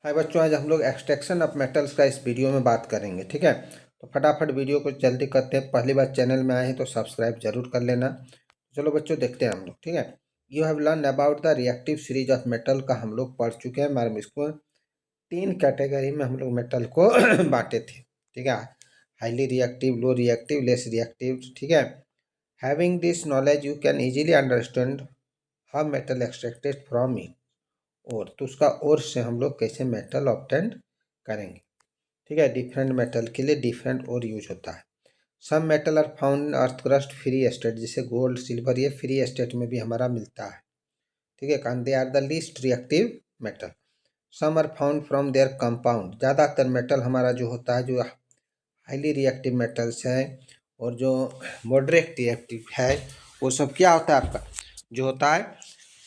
हाय बच्चों, आज हम लोग एक्सट्रैक्शन ऑफ मेटल्स का इस वीडियो में बात करेंगे। ठीक है, तो फटाफट वीडियो को जल्दी करते हैं। पहली बार चैनल में आए हैं तो सब्सक्राइब जरूर कर लेना। चलो बच्चों, देखते हैं हम लोग। ठीक है, you have learn about the reactive series of metal का हम लोग पढ़ चुके हैं। मैम इसको 3 कैटेगरी में हम लोग मेटल को बांटे थे। ठीक है, highly reactive, low reactive, less reactive. ठीक है, having this knowledge you can easily understand how metal extracted from it. और तो उसका और से हम लोग कैसे मेटल ऑब्टेन करेंगे। ठीक है, डिफरेंट मेटल के लिए डिफरेंट और यूज होता है। Some metal are found in earth crust free state, जैसे गोल्ड सिल्वर, ये फ्री स्टेट में भी हमारा मिलता है। ठीक है, कारण they are the least reactive metal. Some are found from their compound, ज़्यादातर मेटल हमारा जो होता है, जो हाईली रिएक्टिव मेटल्स है और जो मॉडरेट रिएक्टिव है, वो सब क्या होता है आपका, जो होता है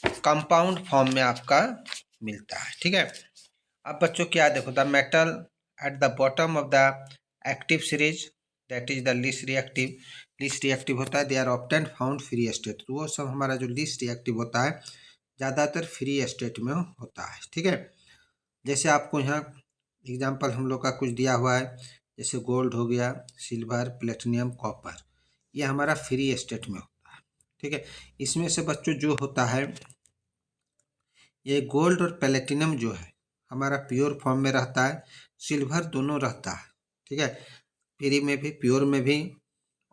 कंपाउंड फॉर्म में आपका मिलता है। ठीक है, अब बच्चों क्या देखो, the metal at the bottom of the active series that is the least reactive होता है, they are often found free state. तो वो सब हमारा जो लीस्ट रिएक्टिव होता है ज़्यादातर फ्री स्टेट में होता है। ठीक है, जैसे आपको यहाँ एग्जांपल हम लोग का कुछ दिया हुआ है, जैसे गोल्ड हो गया, सिल्वर, प्लेटिनियम, कॉपर, ये हमारा फ्री स्टेट में होता है। ठीक है, इसमें से बच्चों जो होता है, ये गोल्ड और प्लेटिनम जो है हमारा प्योर फॉर्म में रहता है, सिल्वर दोनों रहता है। ठीक है, फ्री में भी, प्योर में भी,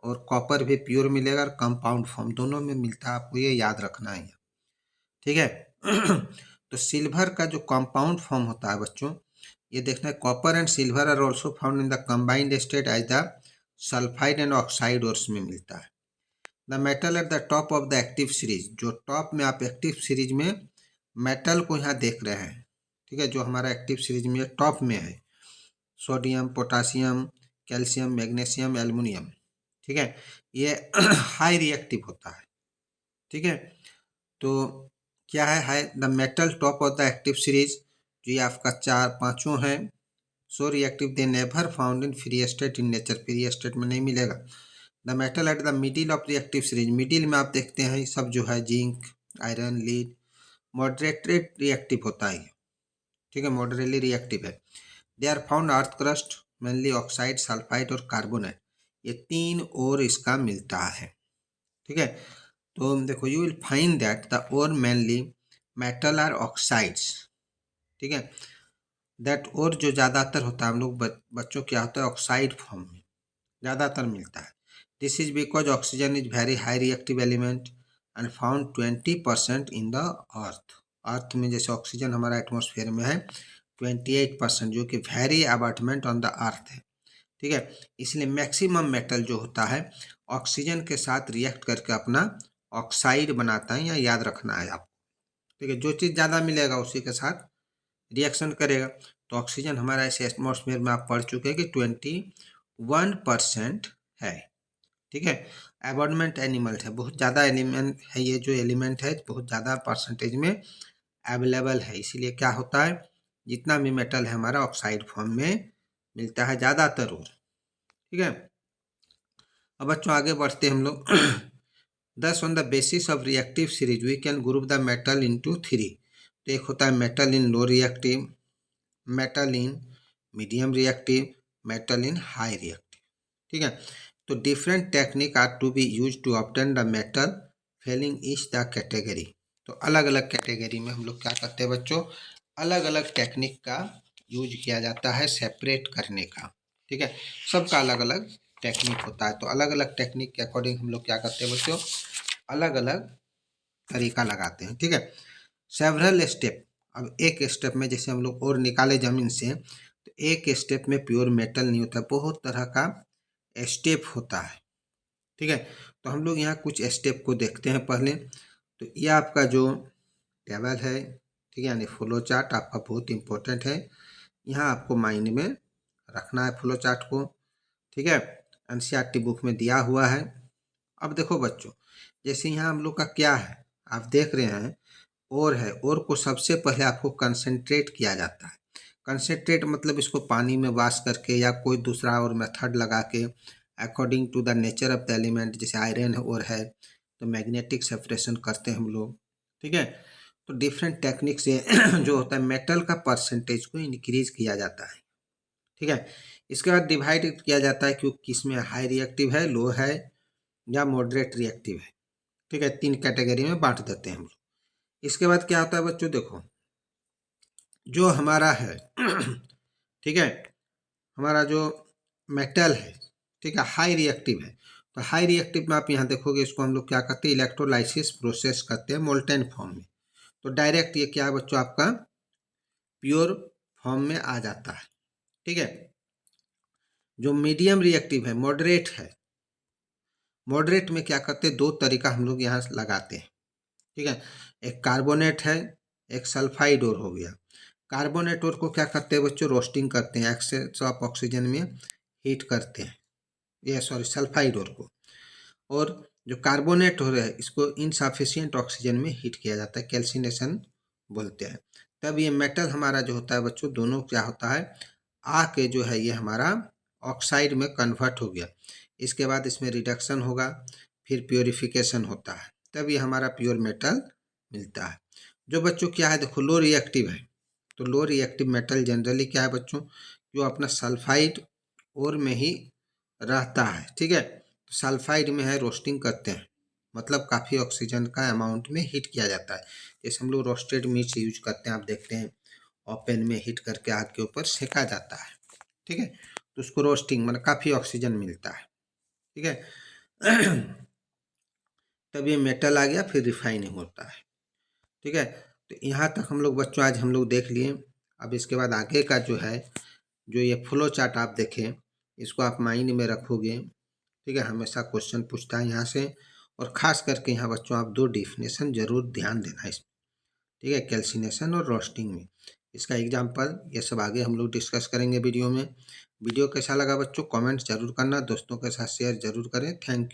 और कॉपर भी प्योर मिलेगा और कंपाउंड फॉर्म दोनों में मिलता है। आपको ये याद रखना है। ठीक है तो सिल्वर का जो कंपाउंड फॉर्म होता है बच्चों, ये देखना है, copper and silver are also found in the combined state as the sulphide and oxide ore में मिलता है। The metal at the top of the active series, जो टॉप में आप एक्टिव सीरीज में मेटल को यहाँ देख रहे हैं। ठीक है, जो हमारा एक्टिव सीरीज में टॉप में है, sodium, potassium, calcium, magnesium, aluminium. ठीक है, ये हाई रिएक्टिव होता है। ठीक है, तो क्या है high, the metal top of the active series, जो ये आपका 4 5 है, so reactive they never found in free state in nature, free state में नहीं मिलेगा। The metal at the middle of reactive series, middle में आप देखते हैं सब जो है, zinc, iron, lead, moderated reactive होता है। ठीक है, मॉडरेटली रिएक्टिव है। They are found earth crust, mainly oxide, sulphide और कार्बोनेट, ये 3 और इसका मिलता है। ठीक है, तो देखो, you will find that the और मेनली मेटल आर ऑक्साइड्स। ठीक है, दैट और जो ज़्यादातर होता है, हम लोग बच्चों क्या होता है, ऑक्साइड फॉर्म में ज़्यादातर मिलता है। This is because oxygen is very high reactive element and found 20% in the earth. Earth में जैसे ऑक्सीजन हमारा एटमॉस्फेयर में है 28%, जो कि वेरी अबाउटमेंट ऑन द अर्थ है। ठीक है, इसलिए मैक्सिमम मेटल जो होता है ऑक्सीजन के साथ रिएक्ट करके अपना ऑक्साइड बनाता है, या याद रखना है आपको। ठीक है, जो चीज़ ज़्यादा मिलेगा उसी के साथ रिएक्शन करेगा। तो ऑक्सीजन हमारा ऐसे एटमॉस्फेयर में आप पढ़ चुके हैं कि 21% है। ठीक है, एबॉर्डमेंट एनिमल है, बहुत ज़्यादा एलिमेंट है, ये जो एलिमेंट है बहुत ज़्यादा परसेंटेज में अवेलेबल है। इसीलिए क्या होता है, जितना भी मेटल है हमारा ऑक्साइड फॉर्म में मिलता है ज़्यादातर। और ठीक है, अब बच्चों आगे बढ़ते हैं हम लोग। Thus on the basis of reactive series we can group the metal into 3। तो एक होता है metal in low reactive, metal in medium reactive, metal in high reactive. ठीक है, तो different technique are to be use to obtain the metal falling each the category. तो अलग अलग कैटेगरी में हम लोग क्या करते हैं बच्चों, अलग अलग टेक्निक का यूज किया जाता है सेपरेट करने का। ठीक है, सबका अलग अलग टेक्निक होता है, तो अलग अलग टेक्निक के अकॉर्डिंग हम लोग क्या करते हैं बच्चों, अलग अलग तरीका लगाते हैं। ठीक है, सेवरल स्टेप, अब एक स्टेप में जैसे हम लोग और निकाले जमीन से, तो एक स्टेप में प्योर मेटल नहीं होता, बहुत तरह का स्टेप होता है। ठीक है, तो हम लोग यहाँ कुछ स्टेप को देखते हैं पहले। तो ये आपका जो टेबल है, ठीक है, यानी फ्लो चार्ट आपका बहुत इंपॉर्टेंट है, यहाँ आपको माइंड में रखना है फ्लो चार्ट को। ठीक है, एनसीईआरटी बुक में दिया हुआ है। अब देखो बच्चों, जैसे यहाँ हम लोग का क्या है, आप देख रहे हैं और है, और को सबसे पहले आपको कंसंट्रेट किया जाता है। कंसंट्रेट मतलब इसको पानी में वाश करके या कोई दूसरा और मेथड लगा के according to the nature of the element, जैसे आयरन और है तो मैग्नेटिक सेपरेशन करते हैं हम लोग। ठीक है, तो डिफरेंट टेक्निक से जो होता है मेटल का परसेंटेज को इंक्रीज किया जाता है, ठीक है। इसके बाद डिवाइड किया जाता है कि किस में हाई रिएक्टिव है, लो है या मॉडरेट रिएक्टिव है, ठीक है। 3 कैटेगरी में बांट देते हैं हम लोग। इसके बाद क्या होता है बच्चों, देखो जो हमारा है ठीक है, हमारा जो मेटल है, ठीक है, हाई रिएक्टिव है। तो हाई रिएक्टिव में आप यहाँ देखोगे, इसको हम लोग क्या करते हैं, इलेक्ट्रोलाइसिस प्रोसेस करते हैं मोल्टेन फॉर्म में। तो डायरेक्ट ये क्या है बच्चों, आपका प्योर फॉर्म में आ जाता है, ठीक है। जो मीडियम रिएक्टिव है, मॉडरेट है, मॉडरेट में क्या करते हैं, 2 तरीका हम लोग यहाँ लगाते हैं, ठीक है। एक कार्बोनेट है, एक सल्फाइड और हो गया। कार्बोनेट और को क्या करते हैं बच्चों, रोस्टिंग करते हैं, एक्सेस ऑफ ऑक्सीजन में हीट करते हैं, ये सॉरी सल्फाइड और को। और जो कार्बोनेट हो रहा है, इसको इनसफिशियंट ऑक्सीजन में हीट किया जाता है, कैल्सिनेशन बोलते हैं। तब ये मेटल हमारा जो होता है बच्चों, दोनों क्या होता है, आके जो है ये हमारा ऑक्साइड में कन्वर्ट हो गया। इसके बाद इसमें रिडक्शन होगा, फिर प्योरिफिकेशन होता है, तब ये हमारा प्योर मेटल मिलता है। जो बच्चों क्या है, देखो लो रिएक्टिव है, तो लो रिएक्टिव मेटल जनरली क्या है बच्चों, जो अपना सल्फाइड और में ही रहता है, ठीक है। तो सल्फाइड में है, रोस्टिंग करते हैं, मतलब काफ़ी ऑक्सीजन का अमाउंट में हीट किया जाता है। जैसे हम लोग रोस्टेड मीट यूज करते हैं, आप देखते हैं ओपन में हीट करके आग के ऊपर सेका जाता है, ठीक है। तो उसको रोस्टिंग मतलब काफ़ी ऑक्सीजन मिलता है, ठीक है। तब ये मेटल आ गया, फिर रिफाइनिंग होता है, ठीक है। तो यहाँ तक हम लोग बच्चों आज हम लोग देख लिए। अब इसके बाद आगे का जो है, जो ये फ्लो चार्ट आप देखें, इसको आप माइंड में रखोगे, ठीक है। हमेशा क्वेश्चन पूछता है यहाँ से, और ख़ास करके यहाँ बच्चों आप 2 डिफिनेशन जरूर ध्यान देना इसमें, ठीक है, कैल्सिनेशन और रोस्टिंग में। इसका एग्जाम्पल ये सब आगे हम लोग डिस्कस करेंगे वीडियो में। वीडियो कैसा लगा बच्चों, कमेंट जरूर करना, दोस्तों के साथ शेयर जरूर करें। Thank you.